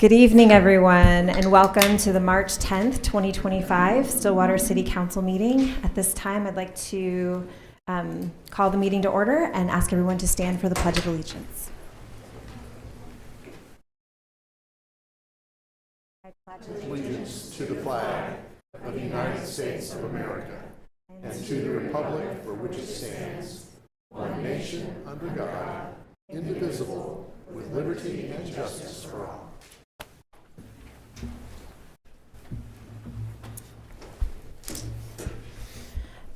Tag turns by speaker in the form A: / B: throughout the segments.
A: Good evening, everyone, and welcome to the March 10th, 2025 Stillwater City Council meeting. At this time, I'd like to call the meeting to order and ask everyone to stand for the Pledge of Allegiance. I pledge
B: allegiance to the flag of the United States of America and to the republic for which it stands, one nation under God, indivisible, with liberty and justice for all.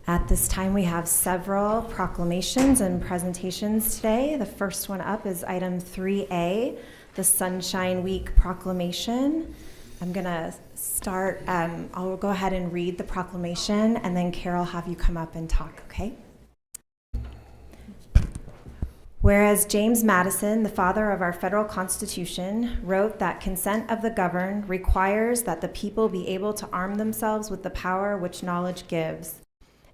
A: At this time, we have several proclamations and presentations today. The first one up is item 3A, the Sunshine Week proclamation. I'm going to start, I'll go ahead and read the proclamation, and then Carol, have you come up and talk, okay? Whereas James Madison, the father of our federal Constitution, wrote that consent of the governed requires that the people be able to arm themselves with the power which knowledge gives.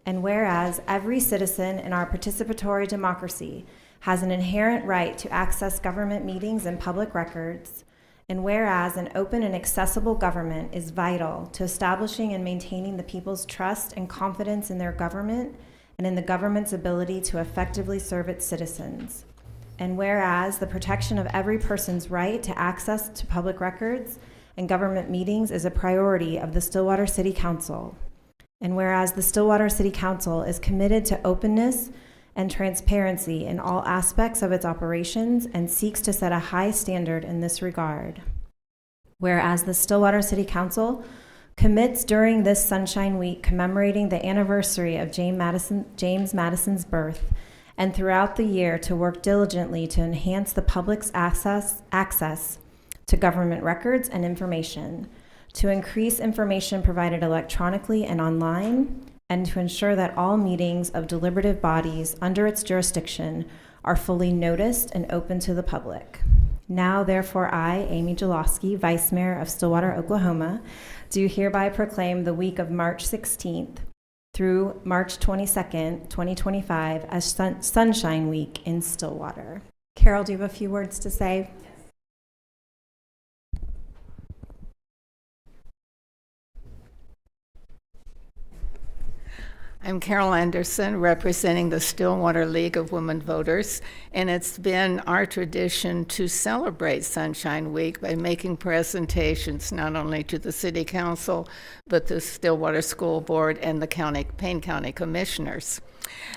A: And whereas every citizen in our participatory democracy has an inherent right to access government meetings and public records, and whereas an open and accessible government is vital to establishing and maintaining the people's trust and confidence in their government and in the government's ability to effectively serve its citizens, and whereas the protection of every person's right to access to public records and government meetings is a priority of the Stillwater City Council, and whereas the Stillwater City Council is committed to openness and transparency in all aspects of its operations and seeks to set a high standard in this regard. Whereas the Stillwater City Council commits during this Sunshine Week commemorating the anniversary of James Madison's birth and throughout the year to work diligently to enhance the public's access to government records and information, to increase information provided electronically and online, and to ensure that all meetings of deliberative bodies under its jurisdiction are fully noticed and open to the public. Now, therefore, I, Amy Jaloski, Vice Mayor of Stillwater, Oklahoma, do hereby proclaim the week of March 16th through March 22nd, 2025 as Sunshine Week in Stillwater. Carol, do you have a few words to say?
C: I'm Carol Anderson, representing the Stillwater League of Women Voters, and it's been our tradition to celebrate Sunshine Week by making presentations not only to the City Council, but the Stillwater School Board and the Payne County Commissioners.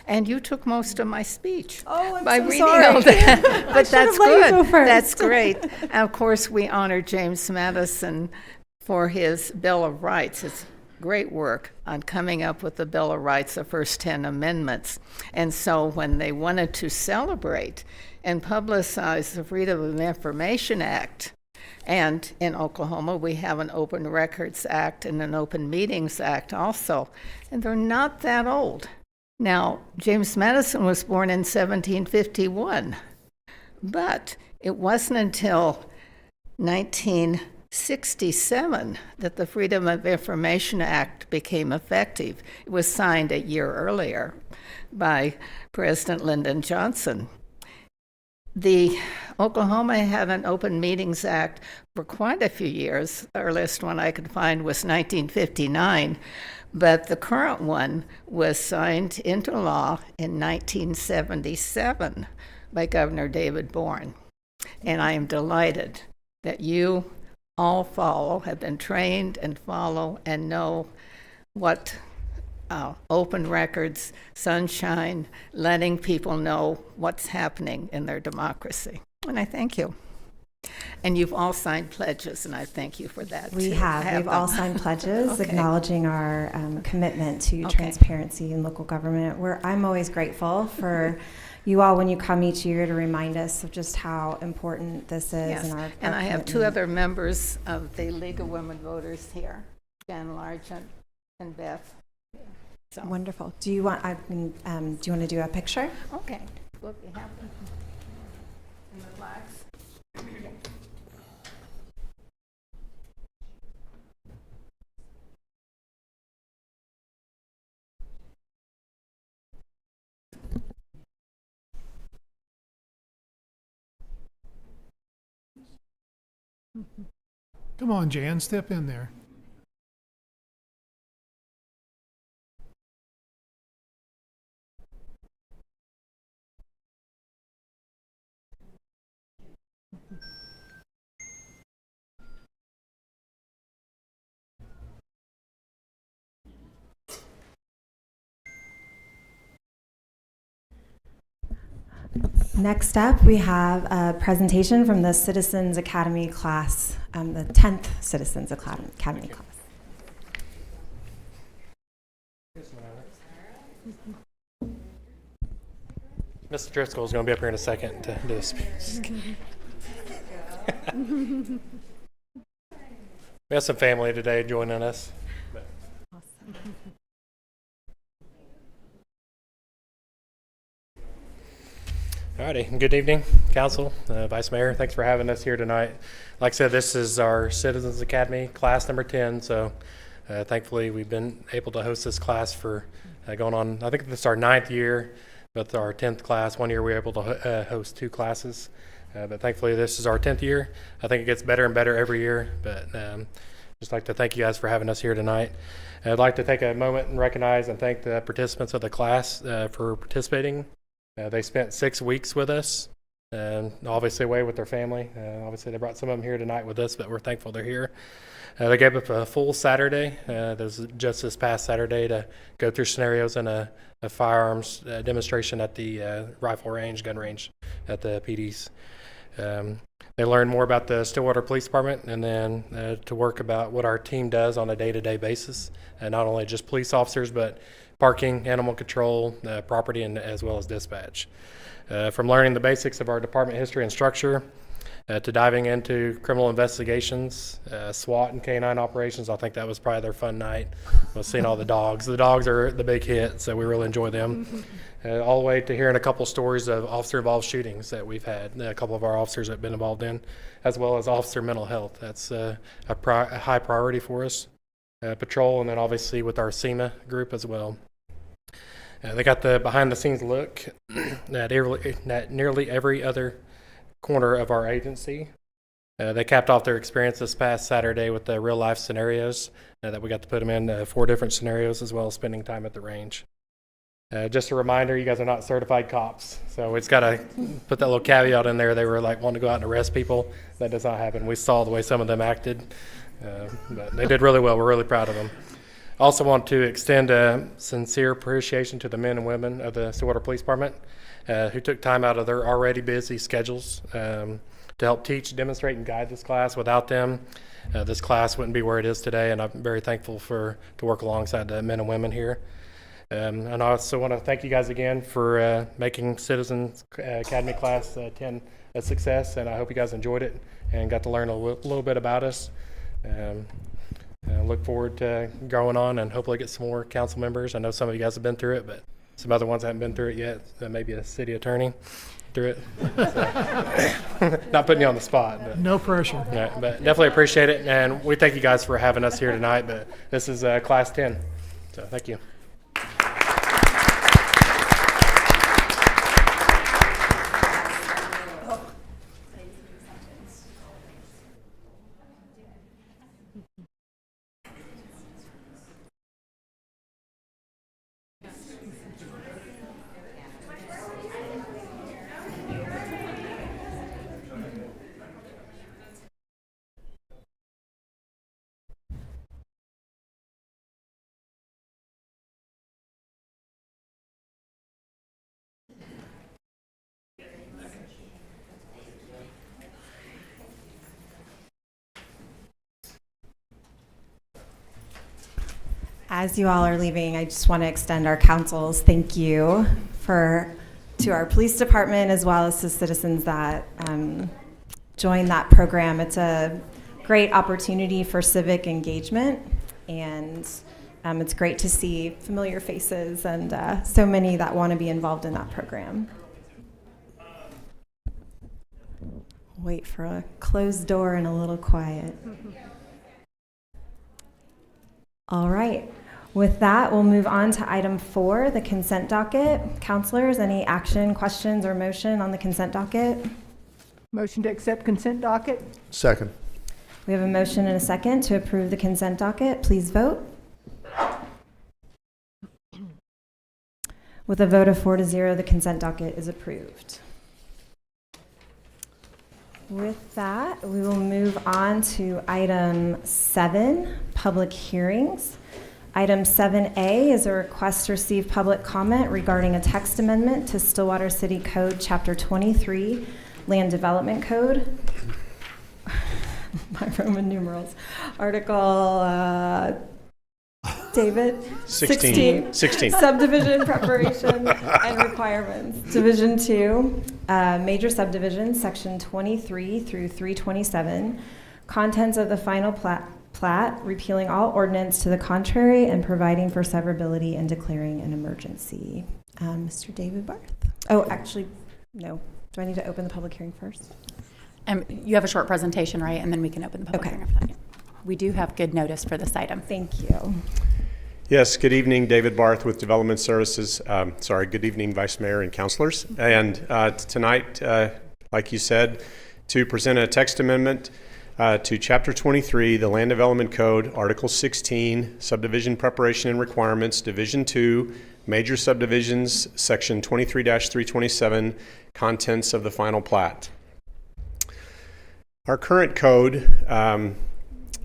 C: And you took most of my speech by reading all that, but that's good. That's great. And of course, we honor James Madison for his Bill of Rights. It's great work on coming up with the Bill of Rights, the first 10 amendments. And so when they wanted to celebrate and publicize the Freedom of Information Act, and in Oklahoma we have an Open Records Act and an Open Meetings Act also, and they're not that old. Now, James Madison was born in 1751, but it wasn't until 1967 that the Freedom of Information Act became effective. It was signed a year earlier by President Lyndon Johnson. The Oklahoma had an Open Meetings Act for quite a few years. The earliest one I could find was 1959, but the current one was signed into law in 1977 by Governor David Bourne. And I am delighted that you all have been trained and follow and know what open records, sunshine, letting people know what's happening in their democracy. And I thank you. And you've all signed pledges, and I thank you for that.
A: We have. We've all signed pledges acknowledging our commitment to transparency in local government. I'm always grateful for you all when you come each year to remind us of just how important this is.
C: Yes. And I have two other members of the League of Women Voters here, Jan Largent and Beth. So.
A: Wonderful. Do you want to do a picture?
C: Okay. We'll be happy. And the flags.
D: Come on, Jan, step in there.
A: Next up, we have a presentation from the Citizens Academy class, the 10th Citizens Academy class.
E: Mr. Driscoll is going to be up here in a second to do this. We have some family today joining us. Alrighty, good evening, Council, Vice Mayor. Thanks for having us here tonight. Like I said, this is our Citizens Academy class number 10, so thankfully we've been able to host this class for going on, I think this is our 9th year, but our 10th class. 1 year we were able to host 2 classes, but thankfully this is our 10th year. I think it gets better and better every year, but just like to thank you guys for having us here tonight. I'd like to take a moment and recognize and thank the participants of the class for participating. They spent 6 weeks with us, obviously away with their family. Obviously they brought some of them here tonight with us, but we're thankful they're here. They gave up a full Saturday, that was just this past Saturday, to go through scenarios in a firearms demonstration at the rifle range, gun range at the PDs. They learned more about the Stillwater Police Department, and then to work about what our team does on a day-to-day basis, and not only just police officers, but parking, animal control, property, and as well as dispatch. From learning the basics of our department history and structure, to diving into criminal investigations, SWAT and K9 operations. I think that was probably their fun night, was seeing all the dogs. The dogs are the big hit, so we really enjoy them. All the way to hearing a couple stories of officer-involved shootings that we've had, a couple of our officers have been involved in, as well as officer mental health. That's a high priority for us. Patrol, and then obviously with our SEMA group as well. They got the behind-the-scenes look at nearly every other corner of our agency. They capped off their experience this past Saturday with the real-life scenarios that we got to put them in 4 different scenarios, as well as spending time at the range. Just a reminder, you guys are not certified cops, so it's got to put that little caveat in there. They were like wanting to go out and arrest people. That does not happen. We saw the way some of them acted. But they did really well. We're really proud of them. Also want to extend a sincere appreciation to the men and women of the Stillwater Police Department who took time out of their already busy schedules to help teach, demonstrate, and guide this class. Without them, this class wouldn't be where it is today, and I'm very thankful to work alongside the men and women here. And I also want to thank you guys again for making Citizens Academy Class 10 a success, and I hope you guys enjoyed it and got to learn a little bit about us. Look forward to going on and hopefully get some more council members. I know some of you guys have been through it, but some other ones haven't been through it yet. Maybe a city attorney through it. So, not putting you on the spot. But,
D: No pressure.
E: yeah, but definitely appreciate it. And we thank you guys for having us here tonight. But this is Class 10. So thank you.
A: As you all are leaving, I just want to extend our council's thank you to our police department, as well as to citizens that joined that program. It's a great opportunity for civic engagement, and it's great to see familiar faces and so many that want to be involved in that program. Wait for a closed door and a little quiet. All right. With that, we'll move on to item 4, the consent docket. Counselors, any action, questions, or motion on the consent docket?
F: Motion to accept consent docket?
B: Second.
A: We have a motion and a second to approve the consent docket. Please vote. With a vote of 4-0, the consent docket is approved. With that, we will move on to item 7, public hearings. Item 7A is a request to receive public comment regarding a text amendment to Stillwater City Code, Chapter 23, Land Development Code. My Roman numerals. Article, David?
E: 16.
A: Subdivision preparation and requirements. Division 2, major subdivisions, Section 23 through 327. Contents of the final plat, repealing all ordinance to the contrary and providing for severability and declaring an emergency. Mr. David Barth. Oh, actually, no. Do I need to open the public hearing first?
D: You have a short presentation, right? And then we can open the public
A: Okay.
D: hearing after that. We do have good notice for this item.
A: Thank you.
F: Yes, good evening, David Barth with Development Services. Good evening, Vice Mayor and councilors. And tonight, like you said, to present a text amendment to Chapter 23, the Land Development Code, Article 16, Subdivision Preparation and Requirements, Division 2, Major Subdivisions, Section 23-327, Contents of the Final Plat. Our current code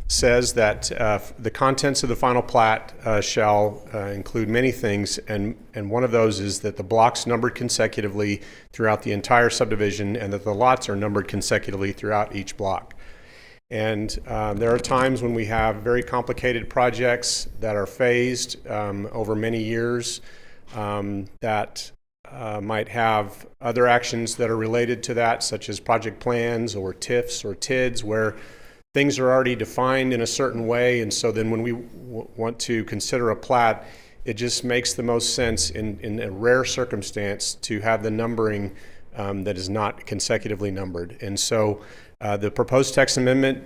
F: says that the contents of the final plat shall include many things, and one of those is that the blocks numbered consecutively throughout the entire subdivision and that the lots are numbered consecutively throughout each block. And there are times when we have very complicated projects that are phased over many years that might have other actions that are related to that, such as project plans or TIFs or TIDs, where things are already defined in a certain way. And so then when we want to consider a plat, it just makes the most sense in a rare circumstance to have the numbering that is not consecutively numbered. And so the proposed text amendment,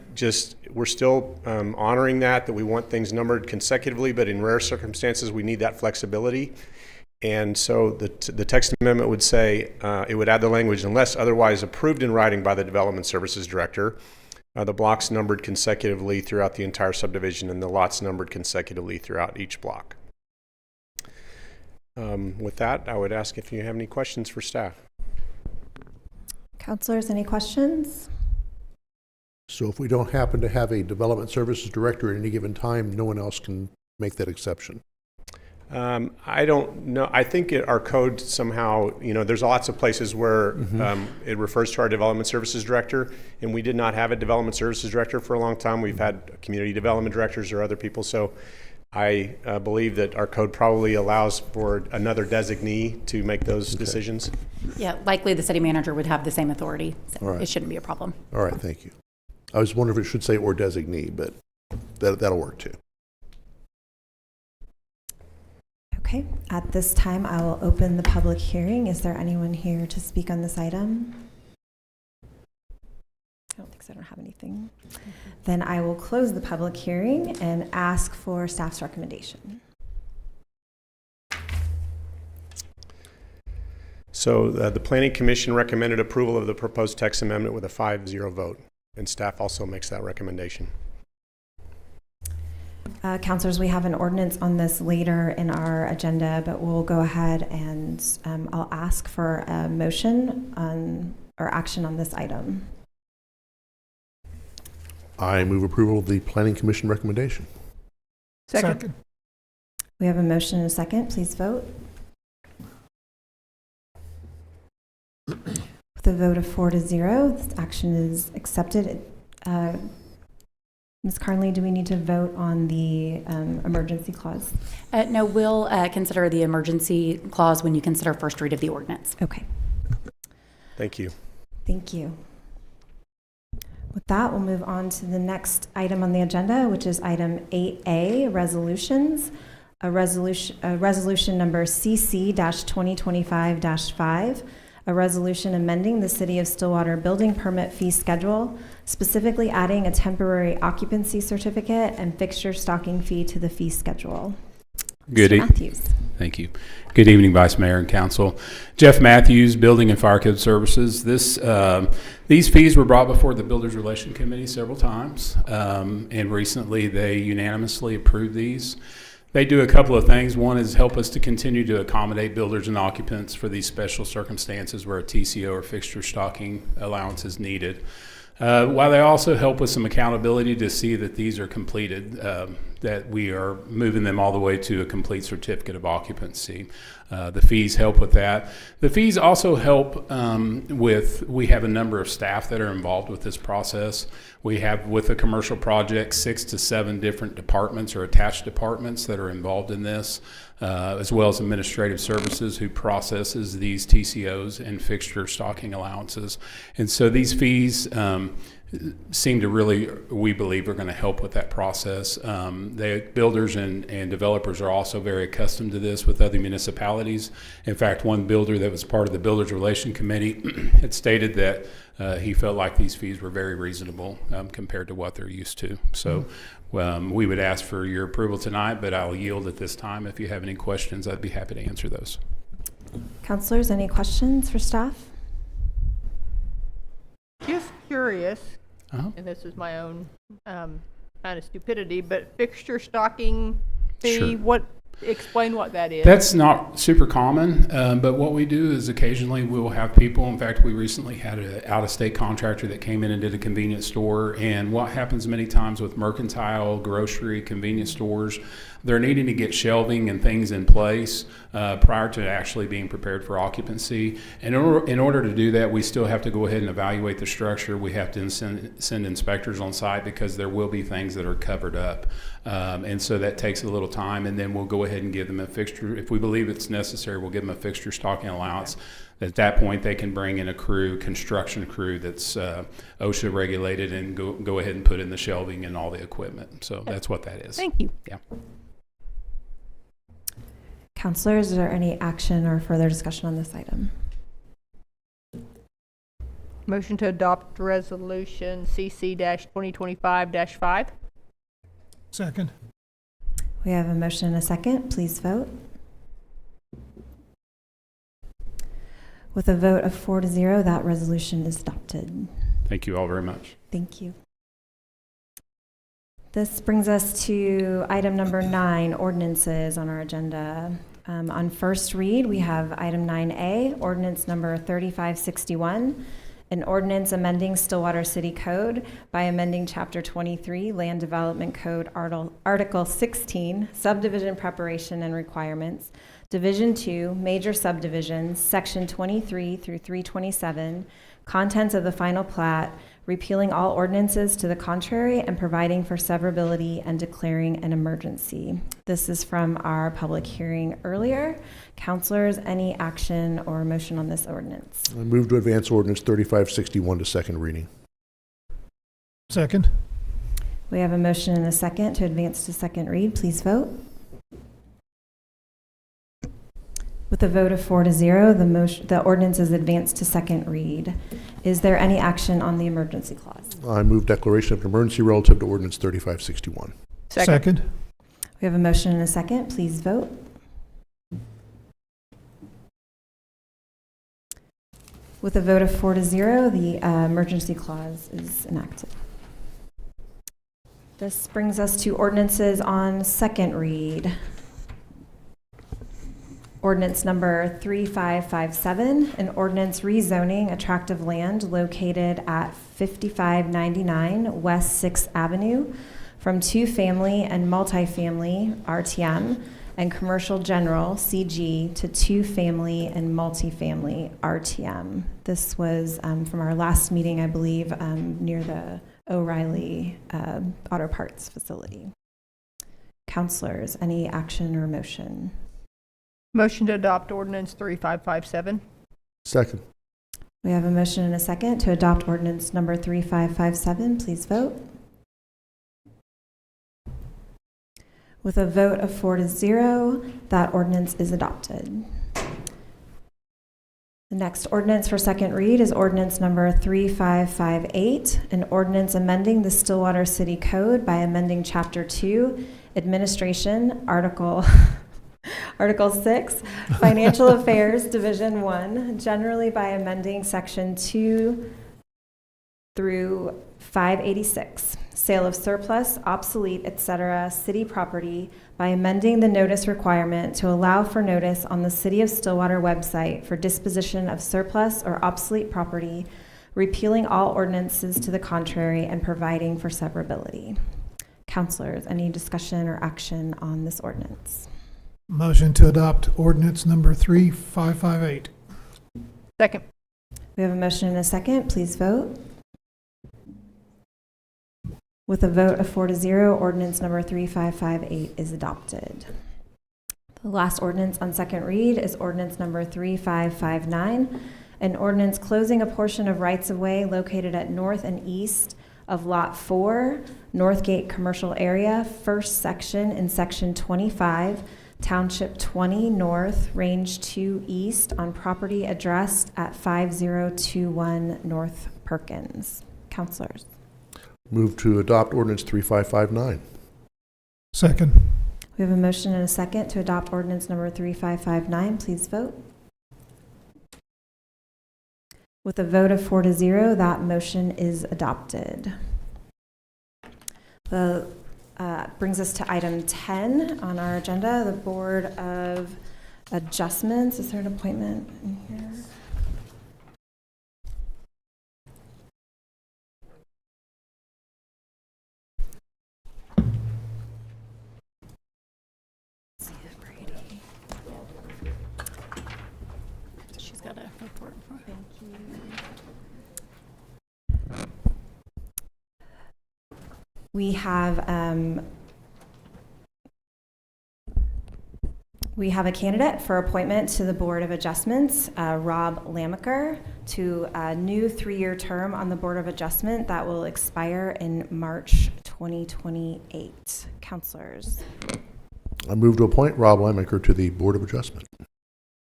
F: we're still honoring that we want things numbered consecutively, but in rare circumstances we need that flexibility. And so the text amendment would say, it would add the language, unless otherwise approved in writing by the Development Services Director, the blocks numbered consecutively throughout the entire subdivision and the lots numbered consecutively throughout each block. With that, I would ask if you have any questions for staff.
A: Counselors, any questions?
B: So if we don't happen to have a Development Services Director at any given time, no one else can make that exception?
F: I don't know. I think our code somehow, there's lots of places where it refers to our Development Services Director, and we did not have a Development Services Director for a long time. We've had Community Development Directors or other people. So I believe that our code probably allows for another designee to make those decisions.
D: Yeah, likely the city manager would have the same authority. So
B: All right.
D: It shouldn't be a problem.
B: All right, thank you. I was wondering if it should say or designee, but that'll work too.
A: Okay, at this time, I will open the public hearing. Is there anyone here to speak on this item? I don't think so. I don't have anything. Then I will close the public hearing and ask for staff's recommendation.
F: So the Planning Commission recommended approval of the proposed text amendment with a 5-0 vote, and staff also makes that recommendation.
A: Councilors, we have an ordinance on this later in our agenda, but we'll go ahead and I'll ask for a motion or action on this item.
B: I move approval of the Planning Commission recommendation.
G: Second.
A: We have a motion and a second. Please vote. With a vote of 4-0, this action is accepted. Ms. Carnley, do we need to vote on the emergency clause?
D: No, we'll consider the emergency clause when you consider first read of the ordinance.
A: Okay.
F: Thank you.
A: Thank you. With that, we'll move on to the next item on the agenda, which is item 8A, resolutions. A resolution number CC-2025-5, a resolution amending the City of Stillwater building permit fee schedule, specifically adding a temporary occupancy certificate and fixture stocking fee to the fee schedule.
G: Good
A: Mr. Matthews.
G: Thank you. Good evening, Vice Mayor and Council. Jeff Matthews, Building and Fire Code Services. These fees were brought before the Builders Relation Committee several times, and recently they unanimously approved these. They do a couple of things. One is help us to continue to accommodate builders and occupants for these special circumstances where a TCO or fixture stocking allowance is needed. While they also help with some accountability to see that these are completed, that we are moving them all the way to a complete certificate of occupancy. The fees help with that. The fees also help we have a number of staff that are involved with this process. We have, with a commercial project, 6 to 7 different departments or attached departments that are involved in this, as well as administrative services who processes these TCOs and fixture stocking allowances. And so these fees seem to really, we believe, are going to help with that process. The builders and developers are also very accustomed to this with other municipalities. In fact, one builder that was part of the Builders Relation Committee had stated that he felt like these fees were very reasonable compared to what they're used to. So we would ask for your approval tonight, but I'll yield at this time. If you have any questions, I'd be happy to answer those.
A: Counselors, any questions for staff?
H: Just curious,
G: Uh-huh.
H: and this is my own kind of stupidity, but fixture stocking fee,
G: Sure.
H: explain what that is.
G: That's not super common, but what we do is occasionally we'll have people, in fact, we recently had an out-of-state contractor that came in and did a convenience store, and what happens many times with mercantile, grocery, convenience stores, they're needing to get shelving and things in place prior to actually being prepared for occupancy. And in order to do that, we still have to go ahead and evaluate the structure. We have to send inspectors on site because there will be things that are covered up. And so that takes a little time, and then we'll go ahead and give them a fixture. If we believe it's necessary, we'll give them a fixture stocking allowance. At that point, they can bring in a construction crew that's OSHA regulated, and go ahead and put in the shelving and all the equipment. So that's what that is.
H: Thank you.
G: Yeah.
A: Counselors, is there any action or further discussion on this item?
H: Motion to adopt resolution CC-2025-5.
I: Second.
A: We have a motion and a second. Please vote. With a vote of 4-0, that resolution is adopted.
G: Thank you all very much.
A: Thank you. This brings us to item number 9, ordinances on our agenda. On first read, we have item 9A, ordinance number 3561, an ordinance amending Stillwater City Code by amending Chapter 23, Land Development Code, Article 16, Subdivision Preparation and Requirements, Division 2, Major Subdivisions, Section 23 through 327, contents of the final plat, repealing all ordinances to the contrary, and providing for severability and declaring an emergency. This is from our public hearing earlier. Counselors, any action or motion on this ordinance?
B: I move to advance ordinance 3561 to second reading.
I: Second.
A: We have a motion and a second to advance to second read. Please vote. With a vote of 4-0, the ordinance is advanced to second read. Is there any action on the emergency clause?
B: I move declaration of an emergency relative to ordinance 3561.
I: Second.
A: We have a motion and a second. Please vote. With a vote of 4-0, the emergency clause is enacted. This brings us to ordinances on second read. Ordinance number 3557, an ordinance rezoning a tract of land located at 5599 West 6th Avenue from 2-family and multifamily RTM and commercial general CG to 2-family and multifamily RTM. This was from our last meeting, I believe, near the O'Reilly Auto Parts facility. Counselors, any action or motion?
H: Motion to adopt ordinance 3557.
B: Second.
A: We have a motion and a second to adopt ordinance number 3557. Please vote. With a vote of 4-0, that ordinance is adopted. The next ordinance for second read is ordinance number 3558, an ordinance amending the Stillwater City Code by amending Chapter 2, Administration, Article Article 6, Financial Affairs, Division 1, generally by amending Section 2 through 586, sale of surplus, obsolete, etc., city property by amending the notice requirement to allow for notice on the City of Stillwater website for disposition of surplus or obsolete property, repealing all ordinances to the contrary, and providing for severability. Counselors, any discussion or action on this ordinance?
I: Motion to adopt ordinance number 3558.
H: Second.
A: We have a motion and a second. Please vote. With a vote of 4-0, ordinance number 3558 is adopted. The last ordinance on second read is ordinance number 3559, an ordinance closing a portion of rights-of-way located at north and east of Lot 4, Northgate Commercial Area, first section in Section 25, Township 20 North, Range 2 East, on property addressed at 5021 North Perkins. Counselors.
B: Move to adopt ordinance 3559.
I: Second.
A: We have a motion and a second to adopt ordinance number 3559. Please vote. With a vote of 4-0, that motion is adopted. The brings us to item 10 on our agenda, the Board of Adjustments. Is there an appointment in here?
C: She's got a report.
A: Thank you. We have a candidate for appointment to the Board of Adjustments, Rob Lamaker, to a new 3-year term on the Board of Adjustment that will expire in March 2028. Counselors.
B: I move to appoint Rob Lamaker to the Board of Adjustment.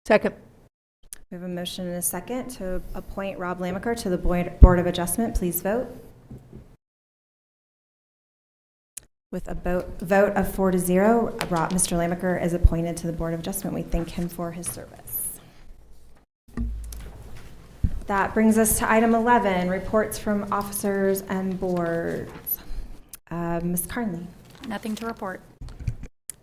H: Second.
A: We have a motion and a second to appoint Rob Lamaker to the Board of Adjustment. Please vote. With a vote of 4-0, Mr. Lamaker is appointed to the Board of Adjustment. We thank him for his service. That brings us to item 11, reports from officers and boards. Ms. Carnley.
D: Nothing to report.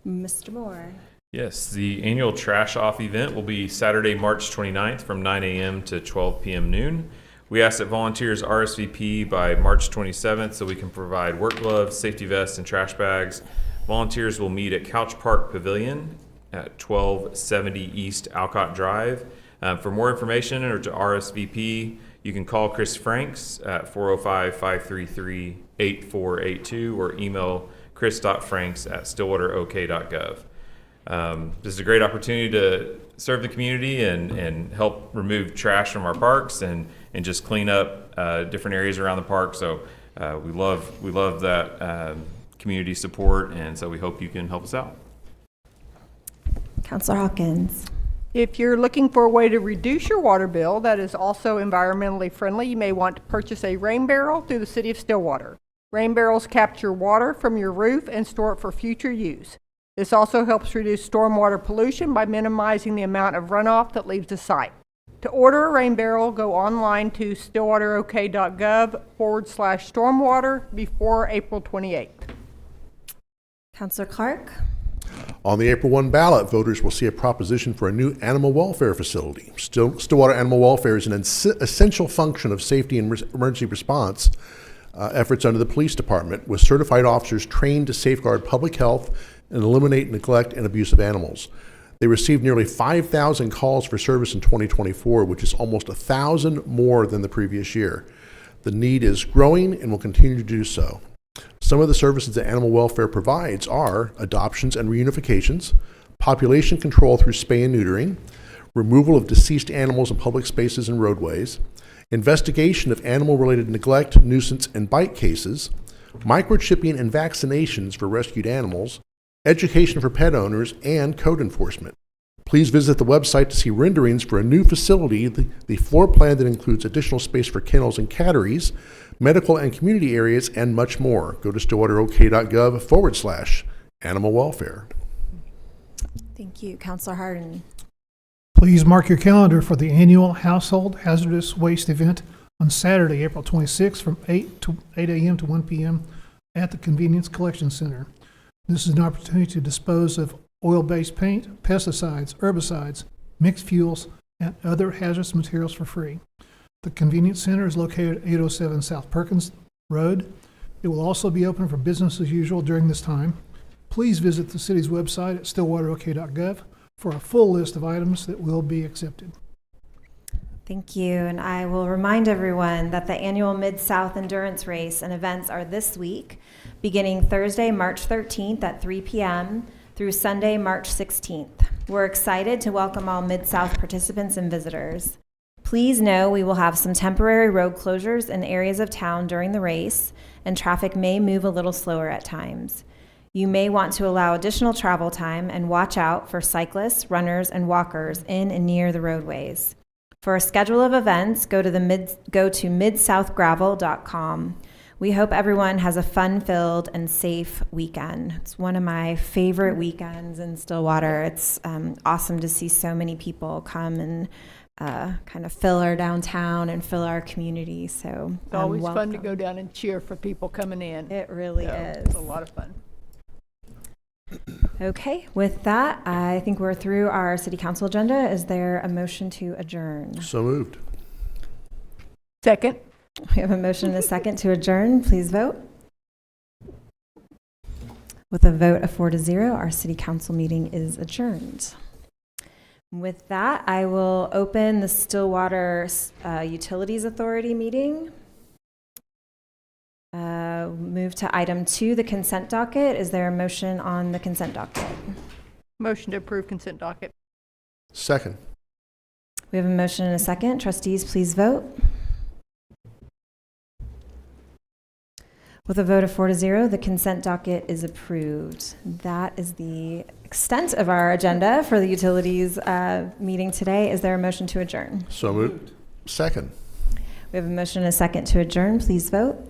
A: Mr. Moore.
J: Yes, the annual Trash Off event will be Saturday, March 29th from 9 a.m. to 12 p.m. noon. We ask that volunteers RSVP by March 27th so we can provide work gloves, safety vests, and trash bags. Volunteers will meet at Couch Park Pavilion at 1270 East Alcott Drive. For more information or to RSVP, you can call Chris Franks at 405-533-8482 or email chris.franks@stillwaterok.gov. This is a great opportunity to serve the community and help remove trash from our parks and just clean up different areas around the park. So we love that community support, and so we hope you can help us out.
A: Counselor Hawkins.
H: If you're looking for a way to reduce your water bill that is also environmentally friendly, you may want to purchase a rain barrel through the City of Stillwater. Rain barrels capture water from your roof and store it for future use. This also helps reduce stormwater pollution by minimizing the amount of runoff that leaves the site. To order a rain barrel, go online to stillwaterok.gov/stormwater before April 28th.
A: Counselor Clark.
B: On the April 1 ballot, voters will see a proposition for a new animal welfare facility. Stillwater Animal Welfare is an essential function of safety and emergency response efforts under the police department, with certified officers trained to safeguard public health and eliminate neglect and abuse of animals. They received nearly 5,000 calls for service in 2024, which is almost 1,000 more than the previous year. The need is growing and will continue to do so. Some of the services that animal welfare provides are adoptions and reunifications, population control through spay and neutering, removal of deceased animals in public spaces and roadways, investigation of animal-related neglect, nuisance, and bite cases, microchipping and vaccinations for rescued animals, education for pet owners, and code enforcement. Please visit the website to see renderings for a new facility, the floor plan that includes additional space for kennels and catteries, medical and community areas, and much more. Go to stillwaterok.gov/animal welfare.
A: Thank you. Counselor Harden.
I: Please mark your calendar for the annual Household Hazardous Waste event on Saturday, April 26th from 8 a.m. to 1 p.m. at the Convenience Collection Center. This is an opportunity to dispose of oil-based paint, pesticides, herbicides, mixed fuels, and other hazardous materials for free. The Convenience Center is located at 807 South Perkins Road. It will also be open for business as usual during this time. Please visit the city's website at stillwaterok.gov for a full list of items that will be accepted.
A: Thank you. And I will remind everyone that the annual Mid-South Endurance Race and events are this week, beginning Thursday, March 13th at 3 p.m. through Sunday, March 16th. We're excited to welcome all Mid-South participants and visitors. Please know we will have some temporary road closures in areas of town during the race, and traffic may move a little slower at times. You may want to allow additional travel time and watch out for cyclists, runners, and walkers in and near the roadways. For a schedule of events, go to midsouthgravel.com. We hope everyone has a fun-filled and safe weekend. It's one of my favorite weekends in Stillwater. It's awesome to see so many people come and kind of fill our downtown and fill our community. So
H: It's always fun to
A: welcome.
H: go down and cheer for people coming in.
A: It really is.
H: It's a lot of fun.
A: Okay, with that, I think we're through our city council agenda. Is there a motion to adjourn?
B: So moved.
H: Second.
A: We have a motion and a second to adjourn. Please vote. With a vote of 4-0, our city council meeting is adjourned. With that, I will open the Stillwater Utilities Authority meeting. Move to item 2, the consent docket. Is there a motion on the consent docket?
H: Motion to approve consent docket.
B: Second.
A: We have a motion and a second. Trustees, please vote. With a vote of 4-0, the consent docket is approved. That is the extent of our agenda for the utilities meeting today. Is there a motion to adjourn?
B: So moved. Second.
A: We have a motion and a second to adjourn. Please vote.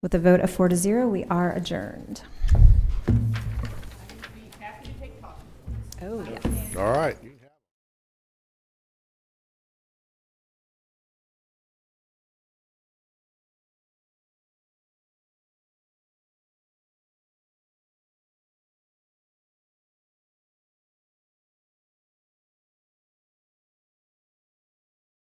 A: With a vote of 4-0, we are adjourned. Oh, yes.
B: All right.